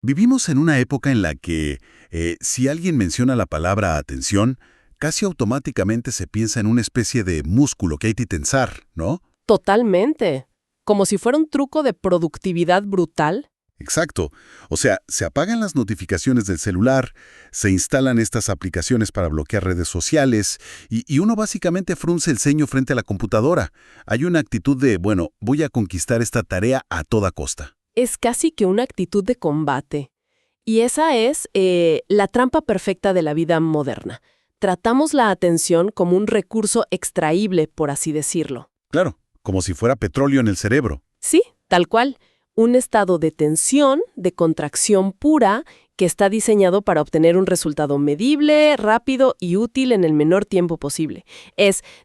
Vivimos en una época en la que si alguien menciona la palabra atención, casi automáticamente se piensa en una especie de músculo que hay que tensar, ¿no? Totalmente. Como si fuera un truco de productividad brutal. Exacto. O sea, se apagan las notificaciones del celular, se instalan estas aplicaciones para bloquear redes sociales y uno básicamente frunce el ceño frente a la computadora. Hay una actitud de, bueno, voy a conquistar esta tarea a toda costa. Es casi que una actitud de combate. Y esa es la trampa perfecta de la vida moderna. Tratamos la atención como un recurso extraíble, por así decirlo. Claro, como si fuera petróleo en el cerebro. Sí, tal cual. Un estado de tensión, de contracción pura, que está diseñado para obtener un resultado medible, rápido y útil en el menor tiempo posible.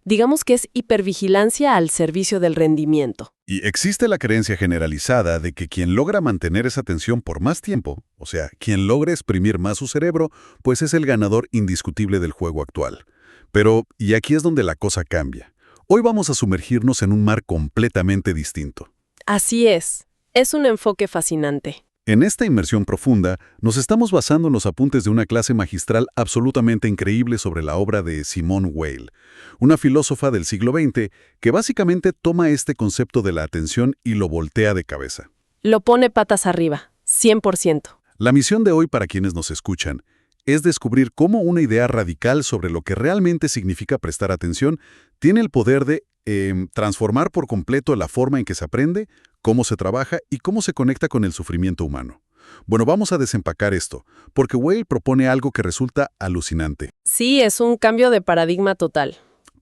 Digamos que es hipervigilancia al servicio del rendimiento. Y existe la creencia generalizada de que quien logra mantener esa tensión por más tiempo, o sea, quien logra exprimir más su cerebro, pues es el ganador indiscutible del juego actual. Pero, y aquí es donde la cosa cambia. Hoy vamos a sumergirnos en un mar completamente distinto. Así es. Es un enfoque fascinante. En esta inmersión profunda, nos estamos basando en los apuntes de una clase magistral absolutamente increíble sobre la obra de Simone Weil, una filósofa del siglo XX que básicamente toma este concepto de la atención y lo voltea de cabeza. Lo pone patas arriba, 100%. La misión de hoy para quienes nos escuchan es descubrir cómo una idea radical sobre lo que realmente significa prestar atención tiene el poder de transformar por completo la forma en que se aprende, cómo se trabaja y cómo se conecta con el sufrimiento humano. Bueno, vamos a desempacar esto, porque Weil propone algo que resulta alucinante. Sí, es un cambio de paradigma total.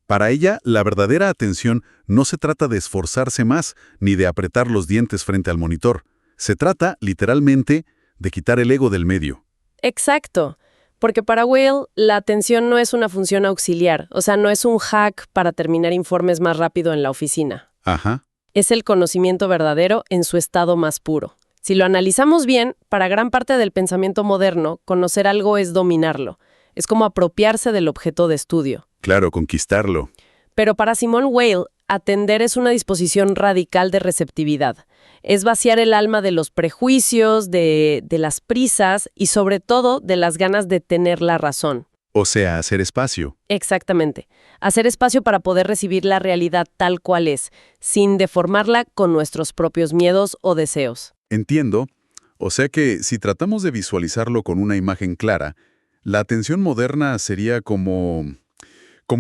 Para ella, la verdadera atención no se trata de esforzarse más ni de apretar los dientes frente al monitor. Se trata, literalmente, de quitar el ego del medio. Exacto. Porque para Weil, la atención no es una función auxiliar, o sea, no es un hack para terminar informes más rápido en la oficina. Ajá. Es el conocimiento verdadero en su estado más puro. Si lo analizamos bien, para gran parte del pensamiento moderno, conocer algo es dominarlo. Es como apropiarse del objeto de estudio. Claro, conquistarlo. Pero para Simone Weil, atender es una disposición radical de receptividad. Es vaciar el alma de los prejuicios, de las prisas y sobre todo de las ganas de tener la razón. O sea, hacer espacio. Exactamente. Hacer espacio para poder recibir la realidad tal cual es, sin deformarla con nuestros propios miedos o deseos. Entiendo. O sea que si tratamos de visualizarlo con una imagen clara, la atención moderna sería como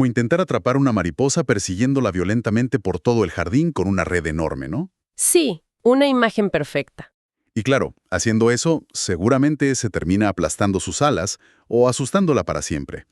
intentar atrapar una mariposa persiguiéndola violentamente por todo el jardín con una red enorme, ¿no? Sí, una imagen perfecta. Y claro, haciendo eso, seguramente se termina aplastando sus alas o asustándola para siempre.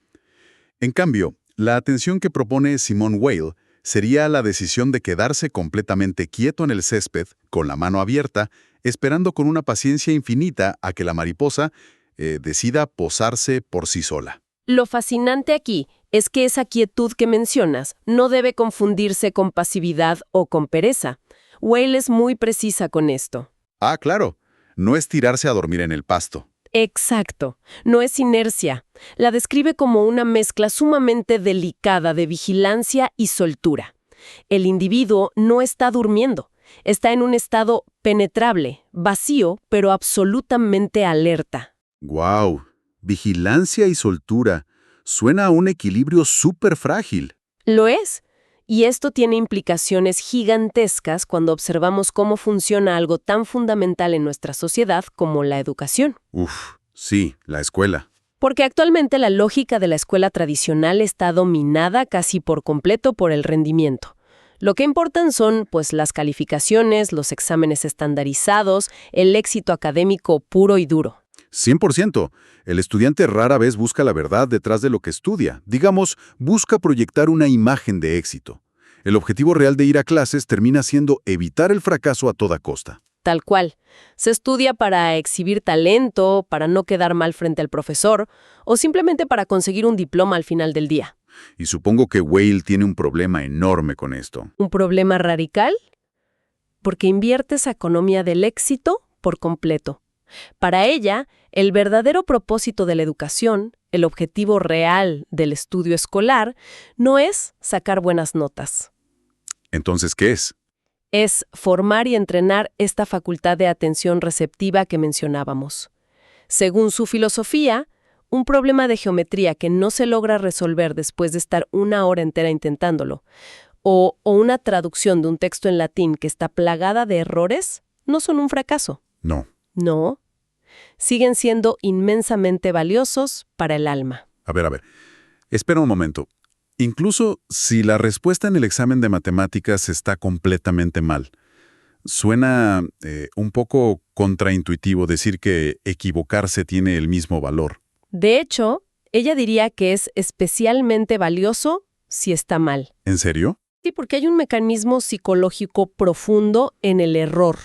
En cambio, la atención que propone Simone Weil sería la decisión de quedarse completamente quieto en el césped, con la mano abierta, esperando con una paciencia infinita a que la mariposa decida posarse por sí sola. Lo fascinante aquí es que esa quietud que mencionas no debe confundirse con pasividad o con pereza. Weil es muy precisa con esto. Ah, claro, no es tirarse a dormir en el pasto. Exacto, no es inercia. La describe como una mezcla sumamente delicada de vigilancia y soltura. El individuo no está durmiendo, está en un estado penetrable, vacío, pero absolutamente alerta. ¡Guau! Vigilancia y soltura. Suena a un equilibrio súper frágil. Lo es. Y esto tiene implicaciones gigantescas cuando observamos cómo funciona algo tan fundamental en nuestra sociedad como la educación. Uf, sí, la escuela. Porque actualmente la lógica de la escuela tradicional está dominada casi por completo por el rendimiento. Lo que importan son, pues, las calificaciones, los exámenes estandarizados, el éxito académico puro y duro. 100%. El estudiante rara vez busca la verdad detrás de lo que estudia. Digamos, busca proyectar una imagen de éxito. El objetivo real de ir a clases termina siendo evitar el fracaso a toda costa. Tal cual. Se estudia para exhibir talento, para no quedar mal frente al profesor, o simplemente para conseguir un diploma al final del día. Y supongo que Weil tiene un problema enorme con esto. ¿Un problema radical? Porque invierte esa economía del éxito por completo. Para ella, el verdadero propósito de la educación, el objetivo real del estudio escolar, no es sacar buenas notas. Entonces, ¿qué es? Es formar y entrenar esta facultad de atención receptiva que mencionábamos. Según su filosofía, un problema de geometría que no se logra resolver después de estar una hora entera intentándolo, o una traducción de un texto en latín que está plagada de errores, no son un fracaso. No. No. Siguen siendo inmensamente valiosos para el alma. A ver. Espera un momento. Incluso si la respuesta en el examen de matemáticas está completamente mal, suena un poco contraintuitivo decir que equivocarse tiene el mismo valor. De hecho, ella diría que es especialmente valioso si está mal. ¿En serio? Sí, porque hay un mecanismo psicológico profundo en el error.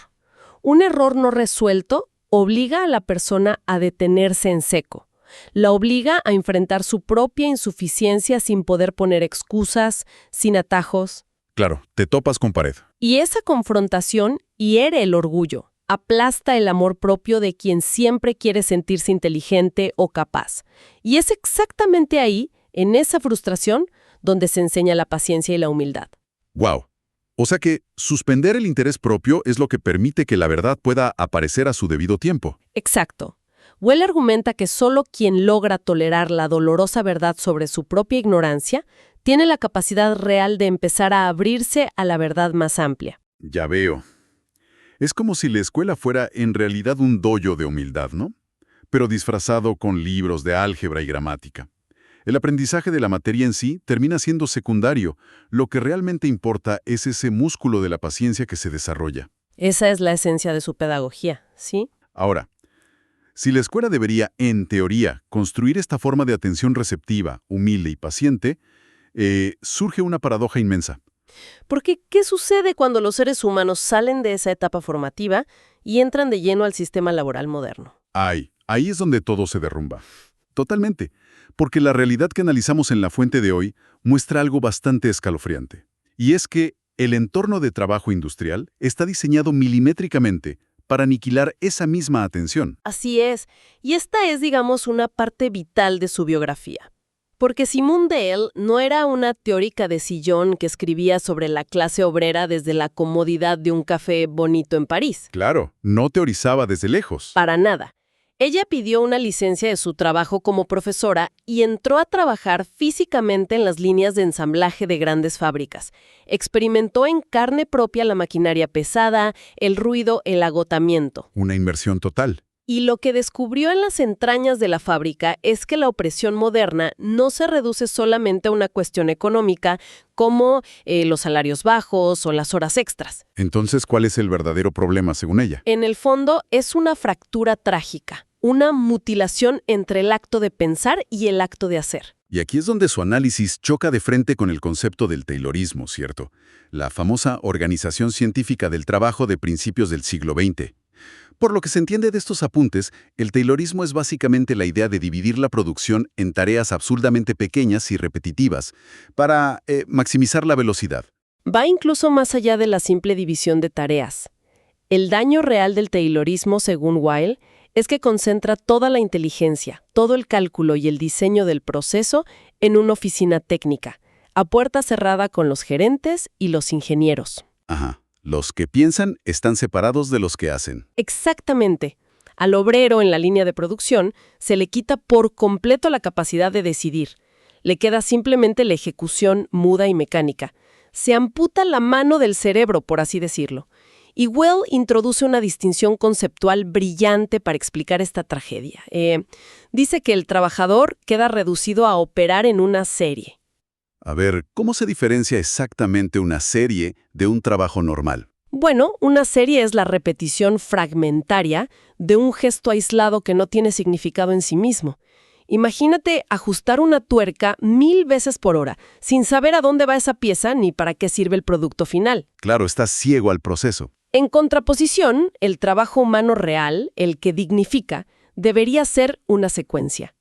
Un error no resuelto obliga a la persona a detenerse en seco. La obliga a enfrentar su propia insuficiencia sin poder poner excusas, sin atajos. Claro, te topas con pared. Y esa confrontación hiere el orgullo, aplasta el amor propio de quien siempre quiere sentirse inteligente o capaz. Y es exactamente ahí, en esa frustración, donde se enseña la paciencia y la humildad. ¡Wow! O sea que suspender el interés propio es lo que permite que la verdad pueda aparecer a su debido tiempo. Exacto. Well argumenta que solo quien logra tolerar la dolorosa verdad sobre su propia ignorancia tiene la capacidad real de empezar a abrirse a la verdad más amplia. Ya veo. Es como si la escuela fuera en realidad un dojo de humildad, ¿no? Pero disfrazado con libros de álgebra y gramática. El aprendizaje de la materia en sí termina siendo secundario. Lo que realmente importa es ese músculo de la paciencia que se desarrolla. Esa es la esencia de su pedagogía, ¿sí? Ahora, si la escuela debería, en teoría, construir esta forma de atención receptiva, humilde y paciente, surge una paradoja inmensa. Porque, ¿qué sucede cuando los seres humanos salen de esa etapa formativa y entran de lleno al sistema laboral moderno? Ahí es donde todo se derrumba. Totalmente. Porque la realidad que analizamos en la fuente de hoy muestra algo bastante escalofriante. Y es que el entorno de trabajo industrial está diseñado milimétricamente para aniquilar esa misma atención. Así es. Y esta es, digamos, una parte vital de su biografía. Porque Simone Weil no era una teórica de sillón que escribía sobre la clase obrera desde la comodidad de un café bonito en París. Claro, no teorizaba desde lejos. Para nada. Ella pidió una licencia de su trabajo como profesora y entró a trabajar físicamente en las líneas de ensamblaje de grandes fábricas. Experimentó en carne propia la maquinaria pesada, el ruido, el agotamiento. Una inmersión total. Y lo que descubrió en las entrañas de la fábrica es que la opresión moderna no se reduce solamente a una cuestión económica como los salarios bajos o las horas extras. Entonces, ¿cuál es el verdadero problema según ella? En el fondo, es una fractura trágica, una mutilación entre el acto de pensar y el acto de hacer. Y aquí es donde su análisis choca de frente con el concepto del Taylorismo, ¿cierto? La famosa organización científica del trabajo de principios del siglo XX. Por lo que se entiende de estos apuntes, el Taylorismo es básicamente la idea de dividir la producción en tareas absurdamente pequeñas y repetitivas para maximizar la velocidad. Va incluso más allá de la simple división de tareas. El daño real del Taylorismo, según Weil, es que concentra toda la inteligencia, todo el cálculo y el diseño del proceso en una oficina técnica, a puerta cerrada con los gerentes y los ingenieros. Ajá. Los que piensan están separados de los que hacen. Exactamente. Al obrero en la línea de producción se le quita por completo la capacidad de decidir. Le queda simplemente la ejecución muda y mecánica. Se amputa la mano del cerebro, por así decirlo. Y Well introduce una distinción conceptual brillante para explicar esta tragedia. Dice que el trabajador queda reducido a operar en una serie. A ver, ¿cómo se diferencia exactamente una serie de un trabajo normal? Bueno, una serie es la repetición fragmentaria de un gesto aislado que no tiene significado en sí mismo. Imagínate ajustar una tuerca 1000 veces por hora, sin saber a dónde va esa pieza ni para qué sirve el producto final. Claro, estás ciego al proceso. En contraposición, el trabajo humano real, el que dignifica, debería ser una secuencia.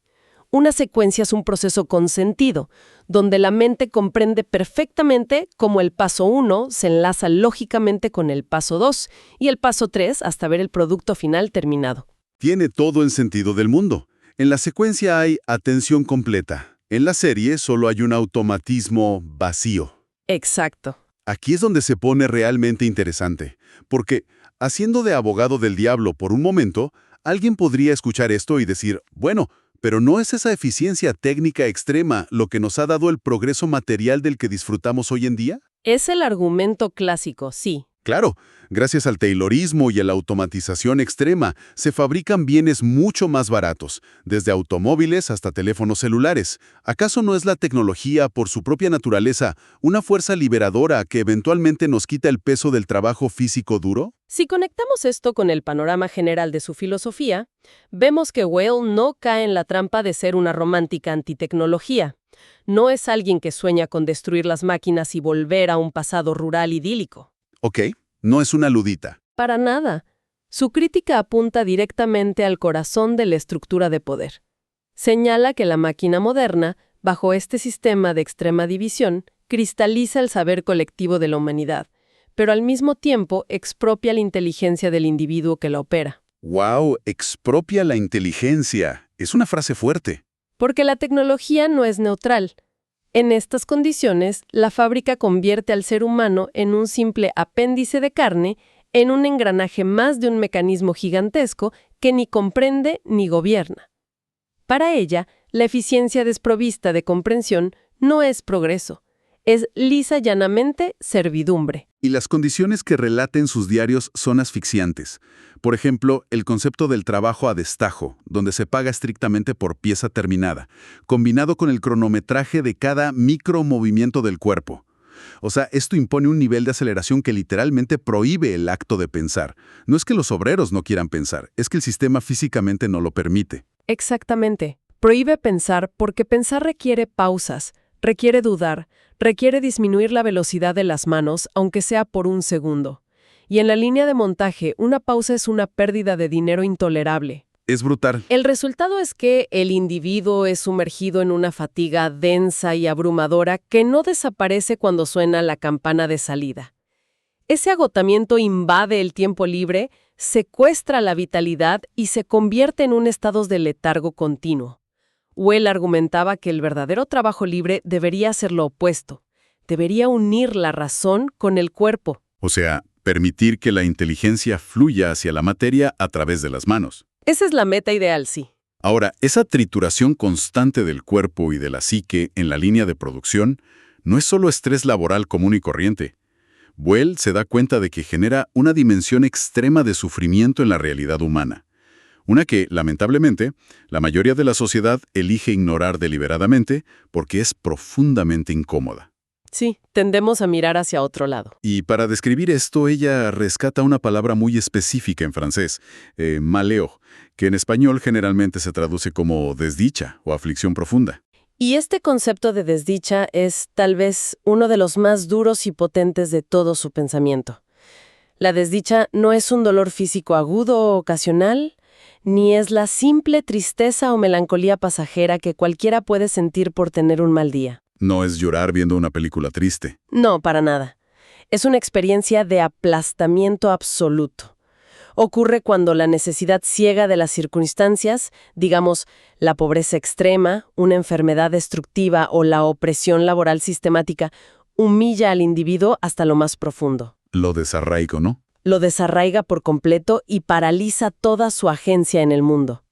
Una secuencia es un proceso con sentido, donde la mente comprende perfectamente cómo el paso 1 se enlaza lógicamente con el paso 2 y el paso 3 hasta ver el producto final terminado. Tiene todo el sentido del mundo. En la secuencia hay atención completa. En la serie solo hay un automatismo vacío. Exacto. Aquí es donde se pone realmente interesante, porque, haciendo de abogado del diablo por un momento, alguien podría escuchar esto y decir, bueno, pero ¿no es esa eficiencia técnica extrema lo que nos ha dado el progreso material del que disfrutamos hoy en día? Es el argumento clásico, sí. Claro, gracias al taylorismo y a la automatización extrema, se fabrican bienes mucho más baratos, desde automóviles hasta teléfonos celulares. ¿Acaso no es la tecnología, por su propia naturaleza, una fuerza liberadora que eventualmente nos quita el peso del trabajo físico duro? Si conectamos esto con el panorama general de su filosofía, vemos que Whale no cae en la trampa de ser una romántica antitecnología. No es alguien que sueña con destruir las máquinas y volver a un pasado rural idílico. Ok, no es una ludita. Para nada. Su crítica apunta directamente al corazón de la estructura de poder. Señala que la máquina moderna, bajo este sistema de extrema división, cristaliza el saber colectivo de la humanidad, pero al mismo tiempo expropia la inteligencia del individuo que la opera. ¡Wow! Expropia la inteligencia. Es una frase fuerte. Porque la tecnología no es neutral. En estas condiciones, la fábrica convierte al ser humano en un simple apéndice de carne, en un engranaje más de un mecanismo gigantesco que ni comprende ni gobierna. Para ella, la eficiencia desprovista de comprensión no es progreso, es lisa llanamente servidumbre. Y las condiciones que relata en sus diarios son asfixiantes. Por ejemplo, el concepto del trabajo a destajo, donde se paga estrictamente por pieza terminada, combinado con el cronometraje de cada micromovimiento del cuerpo. O sea, esto impone un nivel de aceleración que literalmente prohíbe el acto de pensar. No es que los obreros no quieran pensar, es que el sistema físicamente no lo permite. Exactamente. Prohíbe pensar porque pensar requiere pausas, requiere dudar, requiere disminuir la velocidad de las manos, aunque sea por un segundo. Y en la línea de montaje, una pausa es una pérdida de dinero intolerable. Es brutal. El resultado es que el individuo es sumergido en una fatiga densa y abrumadora que no desaparece cuando suena la campana de salida. Ese agotamiento invade el tiempo libre, secuestra la vitalidad y se convierte en un estado de letargo continuo. Well argumentaba que el verdadero trabajo libre debería ser lo opuesto. Debería unir la razón con el cuerpo. O sea, permitir que la inteligencia fluya hacia la materia a través de las manos. Esa es la meta ideal, sí. Ahora, esa trituración constante del cuerpo y de la psique en la línea de producción no es solo estrés laboral común y corriente. Well se da cuenta de que genera una dimensión extrema de sufrimiento en la realidad humana. Una que, lamentablemente, la mayoría de la sociedad elige ignorar deliberadamente porque es profundamente incómoda. Sí, tendemos a mirar hacia otro lado. Y para describir esto, ella rescata una palabra muy específica en francés, malheur, que en español generalmente se traduce como desdicha o aflicción profunda. Y este concepto de desdicha es, tal vez, uno de los más duros y potentes de todo su pensamiento. La desdicha no es un dolor físico agudo o ocasional, ni es la simple tristeza o melancolía pasajera que cualquiera puede sentir por tener un mal día. No es llorar viendo una película triste. No, para nada. Es una experiencia de aplastamiento absoluto. Ocurre cuando la necesidad ciega de las circunstancias, digamos, la pobreza extrema, una enfermedad destructiva o la opresión laboral sistemática, humilla al individuo hasta lo más profundo. Lo desarraigo, ¿no? Lo desarraiga por completo y paraliza toda su agencia en el mundo.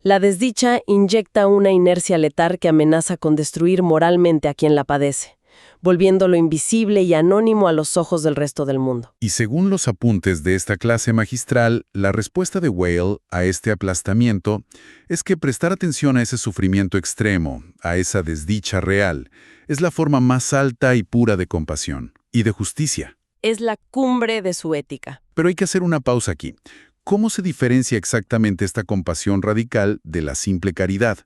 La desdicha inyecta una inercia letal que amenaza con destruir moralmente a quien la padece, volviéndolo invisible y anónimo a los ojos del resto del mundo. Y según los apuntes de esta clase magistral, la respuesta de Weil a este aplastamiento es que prestar atención a ese sufrimiento extremo, a esa desdicha real, es la forma más alta y pura de compasión y de justicia. Es la cumbre de su ética. Pero hay que hacer una pausa aquí. ¿Cómo se diferencia exactamente esta compasión radical de la simple caridad?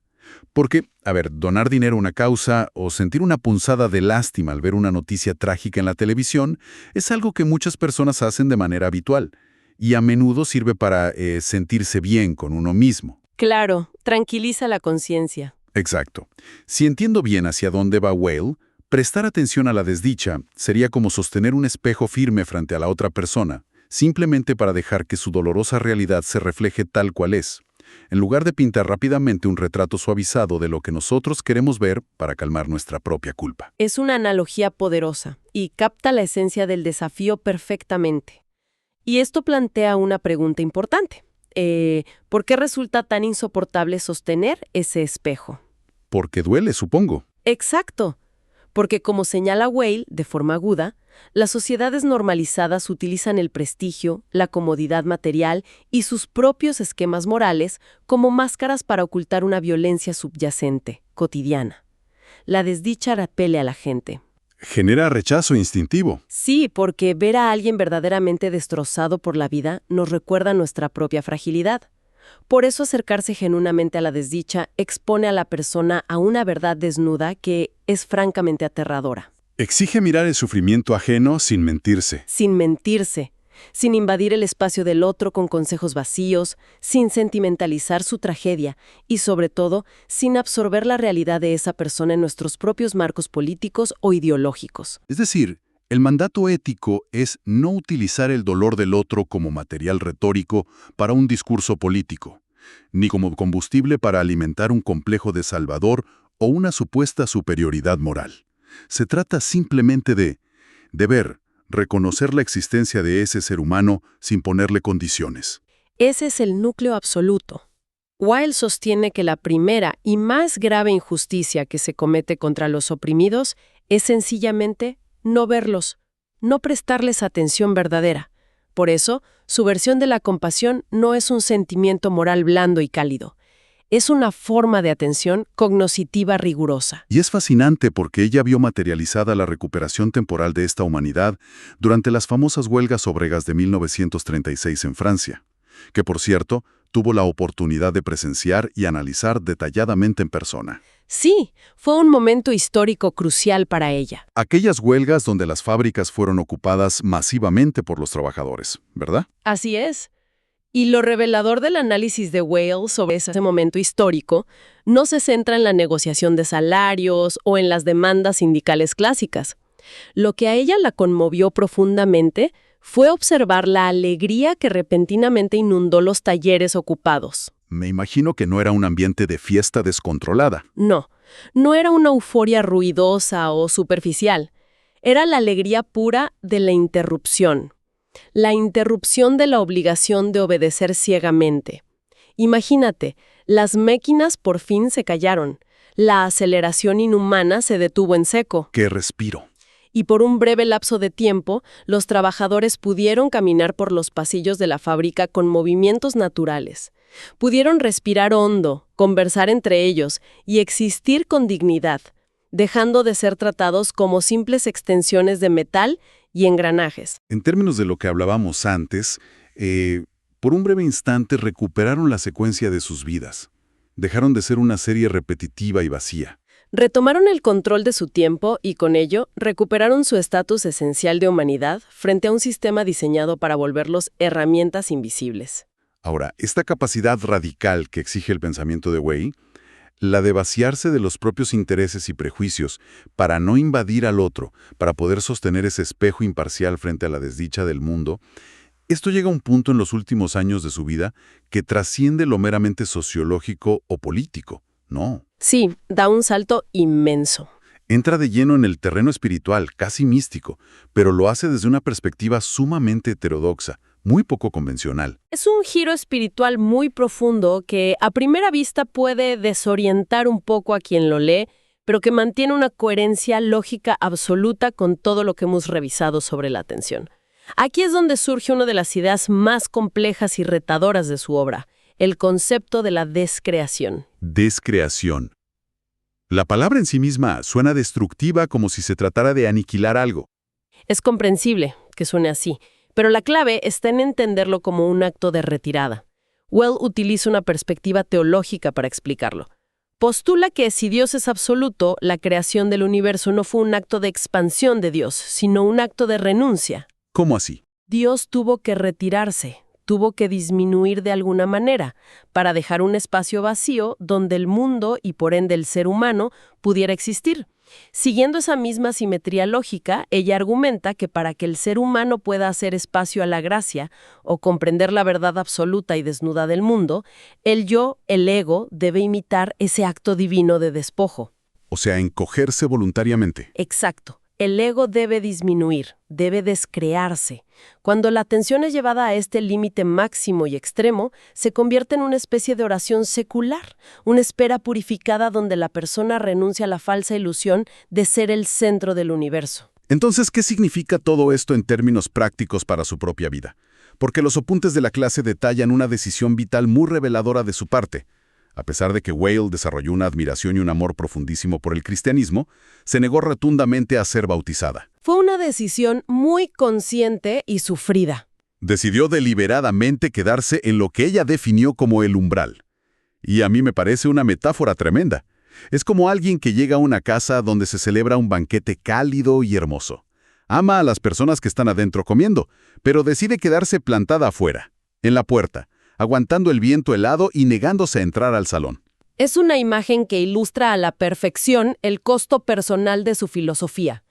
Porque, donar dinero a una causa o sentir una punzada de lástima al ver una noticia trágica en la televisión es algo que muchas personas hacen de manera habitual y a menudo sirve para sentirse bien con uno mismo. Claro, tranquiliza la conciencia. Exacto. Si entiendo bien hacia dónde va Weil, prestar atención a la desdicha sería como sostener un espejo firme frente a la otra persona, simplemente para dejar que su dolorosa realidad se refleje tal cual es. en lugar de pintar rápidamente un retrato suavizado de lo que nosotros queremos ver para calmar nuestra propia culpa. Es una analogía poderosa y capta la esencia del desafío perfectamente. Y esto plantea una pregunta importante. ¿Por qué resulta tan insoportable sostener ese espejo? Porque duele, supongo. Exacto. Porque como señala Weil, de forma aguda, las sociedades normalizadas utilizan el prestigio, la comodidad material y sus propios esquemas morales como máscaras para ocultar una violencia subyacente, cotidiana. La desdicha repele a la gente. Genera rechazo instintivo. Sí, porque ver a alguien verdaderamente destrozado por la vida nos recuerda nuestra propia fragilidad. Por eso acercarse genuinamente a la desdicha expone a la persona a una verdad desnuda que es francamente aterradora. Exige mirar el sufrimiento ajeno sin mentirse. Sin mentirse, sin invadir el espacio del otro con consejos vacíos, sin sentimentalizar su tragedia y, sobre todo, sin absorber la realidad de esa persona en nuestros propios marcos políticos o ideológicos. Es decir, el mandato ético es no utilizar el dolor del otro como material retórico para un discurso político, ni como combustible para alimentar un complejo de salvador o una supuesta superioridad moral. Se trata simplemente de ver, reconocer la existencia de ese ser humano sin ponerle condiciones. Ese es el núcleo absoluto. Weil sostiene que la primera y más grave injusticia que se comete contra los oprimidos es sencillamente no verlos, no prestarles atención verdadera. Por eso, su versión de la compasión no es un sentimiento moral blando y cálido. Es una forma de atención cognoscitiva rigurosa. Y es fascinante porque ella vio materializada la recuperación temporal de esta humanidad durante las famosas huelgas obreras de 1936 en Francia, que por cierto, tuvo la oportunidad de presenciar y analizar detalladamente en persona. Sí, fue un momento histórico crucial para ella. Aquellas huelgas donde las fábricas fueron ocupadas masivamente por los trabajadores, ¿verdad? Así es. Y lo revelador del análisis de Weil sobre ese momento histórico no se centra en la negociación de salarios o en las demandas sindicales clásicas. Lo que a ella la conmovió profundamente fue observar la alegría que repentinamente inundó los talleres ocupados. Me imagino que no era un ambiente de fiesta descontrolada. No era una euforia ruidosa o superficial. Era la alegría pura de la interrupción. La interrupción de la obligación de obedecer ciegamente. Imagínate, las máquinas por fin se callaron. La aceleración inhumana se detuvo en seco. ¡Qué respiro! Y por un breve lapso de tiempo, los trabajadores pudieron caminar por los pasillos de la fábrica con movimientos naturales. Pudieron respirar hondo, conversar entre ellos y existir con dignidad, dejando de ser tratados como simples extensiones de metal y engranajes. En términos de lo que hablábamos antes, por un breve instante recuperaron la secuencia de sus vidas. Dejaron de ser una serie repetitiva y vacía. Retomaron el control de su tiempo y con ello recuperaron su estatus esencial de humanidad frente a un sistema diseñado para volverlos herramientas invisibles. Ahora, esta capacidad radical que exige el pensamiento de Weil, la de vaciarse de los propios intereses y prejuicios para no invadir al otro, para poder sostener ese espejo imparcial frente a la desdicha del mundo, esto llega a un punto en los últimos años de su vida que trasciende lo meramente sociológico o político, ¿no? Sí, da un salto inmenso. Entra de lleno en el terreno espiritual, casi místico, pero lo hace desde una perspectiva sumamente heterodoxa, muy poco convencional. Es un giro espiritual muy profundo que a primera vista puede desorientar un poco a quien lo lee, pero que mantiene una coherencia lógica absoluta con todo lo que hemos revisado sobre la atención. Aquí es donde surge una de las ideas más complejas y retadoras de su obra, el concepto de la descreación. Descreación. La palabra en sí misma suena destructiva, como si se tratara de aniquilar algo. Es comprensible que suene así, pero la clave está en entenderlo como un acto de retirada. Weil utiliza una perspectiva teológica para explicarlo. Postula que si Dios es absoluto, la creación del universo no fue un acto de expansión de Dios, sino un acto de renuncia. ¿Cómo así? Dios tuvo que retirarse, tuvo que disminuir de alguna manera, para dejar un espacio vacío donde el mundo y por ende el ser humano pudiera existir. Siguiendo esa misma simetría lógica, ella argumenta que para que el ser humano pueda hacer espacio a la gracia o comprender la verdad absoluta y desnuda del mundo, el yo, el ego, debe imitar ese acto divino de despojo. O sea, encogerse voluntariamente. Exacto. El ego debe disminuir, debe descrearse. Cuando la atención es llevada a este límite máximo y extremo, se convierte en una especie de oración secular, una espera purificada donde la persona renuncia a la falsa ilusión de ser el centro del universo. Entonces, ¿qué significa todo esto en términos prácticos para su propia vida? Porque los apuntes de la clase detallan una decisión vital muy reveladora de su parte. A pesar de que Weil desarrolló una admiración y un amor profundísimo por el cristianismo, se negó rotundamente a ser bautizada. Fue una decisión muy consciente y sufrida. Decidió deliberadamente quedarse en lo que ella definió como el umbral. Y a mí me parece una metáfora tremenda. Es como alguien que llega a una casa donde se celebra un banquete cálido y hermoso. Ama a las personas que están adentro comiendo, pero decide quedarse plantada afuera, en la puerta, aguantando el viento helado y negándose a entrar al salón. Es una imagen que ilustra a la perfección el costo personal de su filosofía.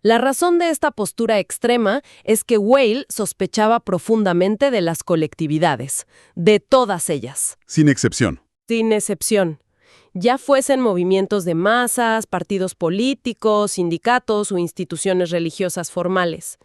La razón de esta postura extrema es que Weil sospechaba profundamente de las colectividades, de todas ellas. Sin excepción. Sin excepción. Ya fuesen movimientos de masas, partidos políticos, sindicatos o instituciones religiosas formales.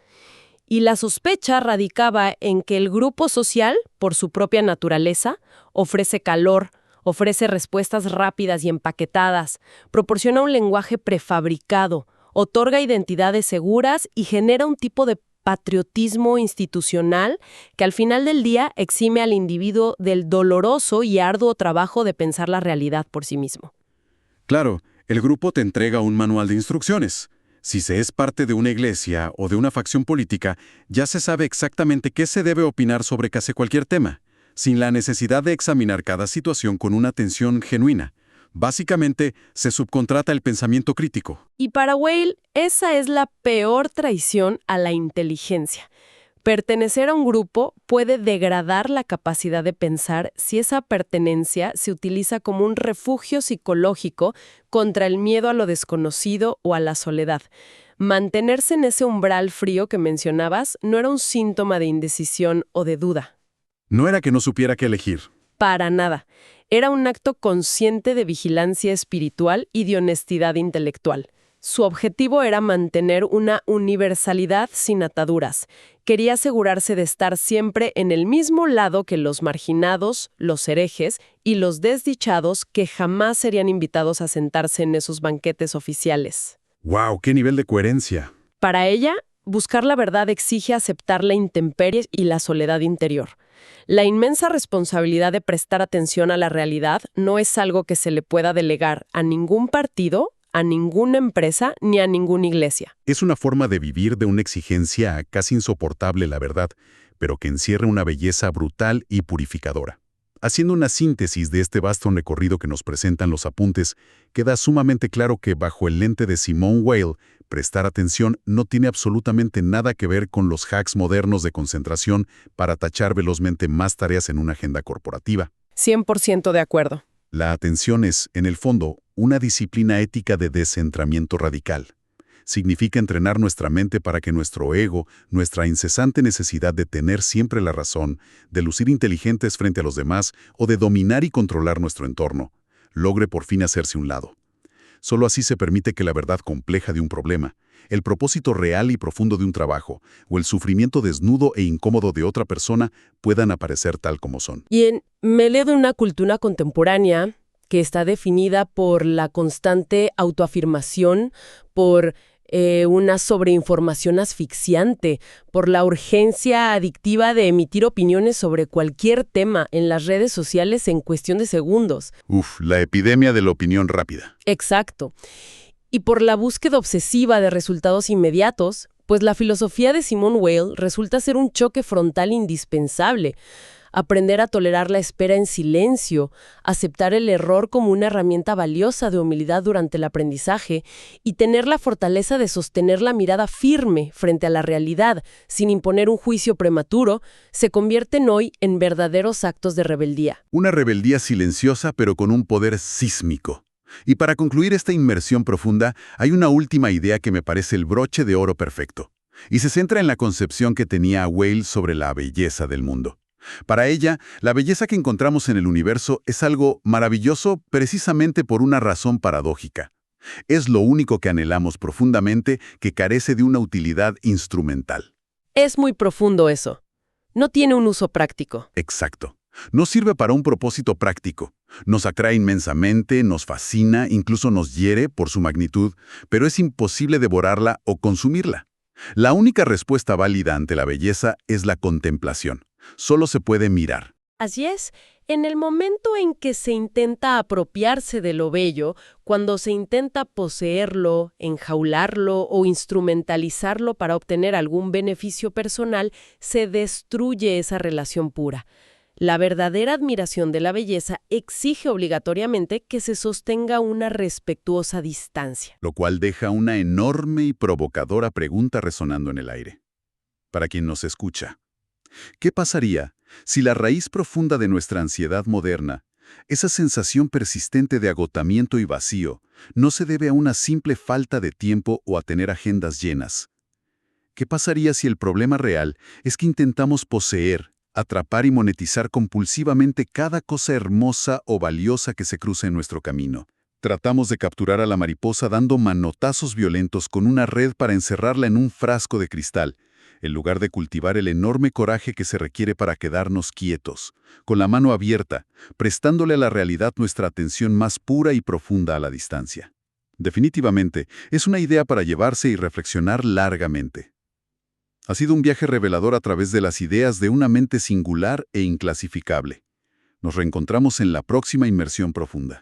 Y la sospecha radicaba en que el grupo social, por su propia naturaleza, ofrece calor, ofrece respuestas rápidas y empaquetadas, proporciona un lenguaje prefabricado, otorga identidades seguras y genera un tipo de patriotismo institucional que al final del día exime al individuo del doloroso y arduo trabajo de pensar la realidad por sí mismo. Claro, el grupo te entrega un manual de instrucciones. Si se es parte de una iglesia o de una facción política, ya se sabe exactamente qué se debe opinar sobre casi cualquier tema, sin la necesidad de examinar cada situación con una atención genuina. Básicamente, se subcontrata el pensamiento crítico. Y para Weil, esa es la peor traición a la inteligencia. Pertenecer a un grupo puede degradar la capacidad de pensar si esa pertenencia se utiliza como un refugio psicológico contra el miedo a lo desconocido o a la soledad. Mantenerse en ese umbral frío que mencionabas no era un síntoma de indecisión o de duda. No era que no supiera qué elegir. Para nada. Era un acto consciente de vigilancia espiritual y de honestidad intelectual. Su objetivo era mantener una universalidad sin ataduras. Quería asegurarse de estar siempre en el mismo lado que los marginados, los herejes y los desdichados que jamás serían invitados a sentarse en esos banquetes oficiales. ¡Wow! ¡Qué nivel de coherencia! Para ella, buscar la verdad exige aceptar la intemperie y la soledad interior. La inmensa responsabilidad de prestar atención a la realidad no es algo que se le pueda delegar a ningún partido, a ninguna empresa ni a ninguna iglesia. Es una forma de vivir de una exigencia casi insoportable, la verdad, pero que encierra una belleza brutal y purificadora. Haciendo una síntesis de este vasto recorrido que nos presentan los apuntes, queda sumamente claro que bajo el lente de Simone Weil, prestar atención no tiene absolutamente nada que ver con los hacks modernos de concentración para tachar velozmente más tareas en una agenda corporativa. 100% de acuerdo. La atención es, en el fondo, una disciplina ética de descentramiento radical. Significa entrenar nuestra mente para que nuestro ego, nuestra incesante necesidad de tener siempre la razón, de lucir inteligentes frente a los demás o de dominar y controlar nuestro entorno, logre por fin hacerse un lado. Solo así se permite que la verdad compleja de un problema, el propósito real y profundo de un trabajo o el sufrimiento desnudo e incómodo de otra persona puedan aparecer tal como son. Y en medio de una cultura contemporánea que está definida por la constante autoafirmación, por una sobreinformación asfixiante, por la urgencia adictiva de emitir opiniones sobre cualquier tema en las redes sociales en cuestión de segundos. La epidemia de la opinión rápida. Exacto. Y por la búsqueda obsesiva de resultados inmediatos, pues la filosofía de Simone Weil resulta ser un choque frontal indispensable. Aprender a tolerar la espera en silencio, aceptar el error como una herramienta valiosa de humildad durante el aprendizaje y tener la fortaleza de sostener la mirada firme frente a la realidad sin imponer un juicio prematuro, se convierten hoy en verdaderos actos de rebeldía. Una rebeldía silenciosa pero con un poder sísmico. Y para concluir esta inmersión profunda, hay una última idea que me parece el broche de oro perfecto, y se centra en la concepción que tenía Whale sobre la belleza del mundo. Para ella, la belleza que encontramos en el universo es algo maravilloso precisamente por una razón paradójica. Es lo único que anhelamos profundamente que carece de una utilidad instrumental. Es muy profundo eso. No tiene un uso práctico. Exacto. No sirve para un propósito práctico. Nos atrae inmensamente, nos fascina, incluso nos hiere por su magnitud, pero es imposible devorarla o consumirla. La única respuesta válida ante la belleza es la contemplación. Solo se puede mirar. Así es, en el momento en que se intenta apropiarse de lo bello, cuando se intenta poseerlo, enjaularlo o instrumentalizarlo para obtener algún beneficio personal, se destruye esa relación pura. La verdadera admiración de la belleza exige obligatoriamente que se sostenga una respetuosa distancia. Lo cual deja una enorme y provocadora pregunta resonando en el aire. Para quien nos escucha, ¿qué pasaría si la raíz profunda de nuestra ansiedad moderna, esa sensación persistente de agotamiento y vacío, no se debe a una simple falta de tiempo o a tener agendas llenas? ¿Qué pasaría si el problema real es que intentamos poseer, atrapar y monetizar compulsivamente cada cosa hermosa o valiosa que se cruza en nuestro camino? Tratamos de capturar a la mariposa dando manotazos violentos con una red para encerrarla en un frasco de cristal, en lugar de cultivar el enorme coraje que se requiere para quedarnos quietos, con la mano abierta, prestándole a la realidad nuestra atención más pura y profunda a la distancia. Definitivamente, es una idea para llevarse y reflexionar largamente. Ha sido un viaje revelador a través de las ideas de una mente singular e inclasificable. Nos reencontramos en la próxima inmersión profunda.